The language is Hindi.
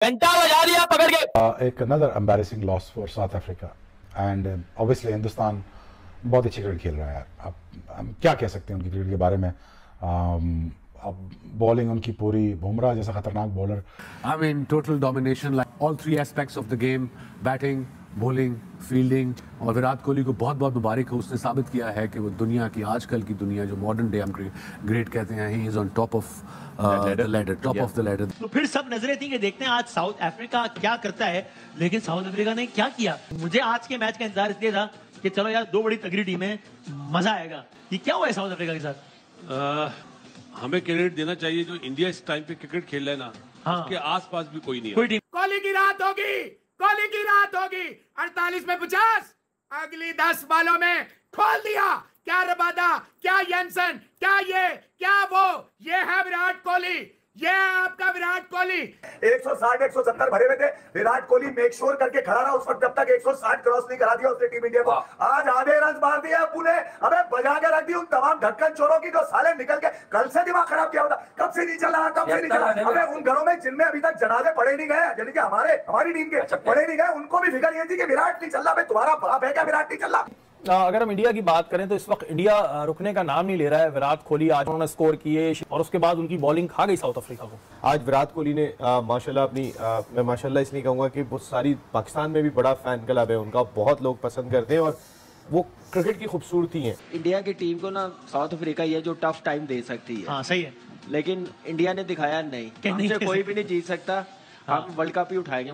घंटा बजा दिया पकड़ के। एक another embarrassing loss for South Africa and obviously Hindustan बहुत अच्छी क्रिकेट खेल रहा है यार। अब हम क्या कह सकते हैं उनकी क्रिकेट के बारे में। अब बॉलिंग उनकी पूरी, बुमराह जैसा खतरनाक bowler. I mean total domination like all three aspects of the game, batting, bowling, fielding। और विराट कोहली को बहुत बहुत मुबारक है, उसने साबित किया है कि वो दुनिया की, आजकल की दुनिया जो मॉडर्न डे हम ग्रेट कहते हैं, he is on top of the ladder, top of the ladder. तो फिर सब नजरें थी कि देखते हैं आज साउथ अफ्रीका क्या करता है, लेकिन साउथ अफ्रीका ने क्या किया। मुझे आज के मैच का इंतजार इसलिए था कि चलो यार दो बड़ी तगड़ी टीमें, मजा आएगा। ये क्या हुआ है साउथ अफ्रीका के साथ? हमें क्रेडिट देना चाहिए जो इंडिया इस टाइम पे क्रिकेट खेल रहा है ना, हाँ। उसके आसपास भी कोई नहीं है। कोई टीम कोहली की रात होगी, कोहली की रात होगी। 48 में 50, अगली 10 बालों में खोल दिया। क्या रबादा, क्या येंसन, क्या ये, क्या वो, ये है विराट कोहली, ये है आपका विराट कोहली। 160 170 भरे हुए थे, विराट कोहली मेक श्योर करके खड़ा रहा उस वक्त जब तक 160 क्रॉस नहीं करा दिया उसने टीम इंडिया को। आज आधे रन मार दिया अब्बू ने, अबे बजा के रख दी उन तमाम ढक्कन चोरों की जो साले निकल के कल से दिमाग खराब किया होता। कब से नहीं चल रहा, कब से नहीं चला। अबे उन घरों में जिनमें अभी तक जनाजे पड़े नहीं गए, यानी कि हमारी टीम के पड़े नहीं गए, उनको भी फिक्र ये थी कि विराट नहीं चल रहा। तुम्हारा बाप है क्या विराट नहीं चल रहा? अगर हम इंडिया की बात करें तो इस वक्त इंडिया रुकने का नाम नहीं ले रहा है। विराट कोहली आज उन्होंने स्कोर किए और उसके बाद उनकी बॉलिंग खा गई साउथ अफ्रीका को। आज विराट कोहली ने माशाल्लाह अपनी मैं माशाल्लाह इसलिए कहूँगा कि बहुत सारी पाकिस्तान में भी बड़ा फैन क्लब है उनका, बहुत लोग पसंद करते हैं और वो क्रिकेट की खूबसूरती है। इंडिया की टीम को ना साउथ अफ्रीका ही है जो टफ टाइम दे सकती है। हाँ सही है, लेकिन इंडिया ने दिखाया नहीं, हमसे कोई भी नहीं जीत सकता। हम वर्ल्ड कप ही उठाएंगे।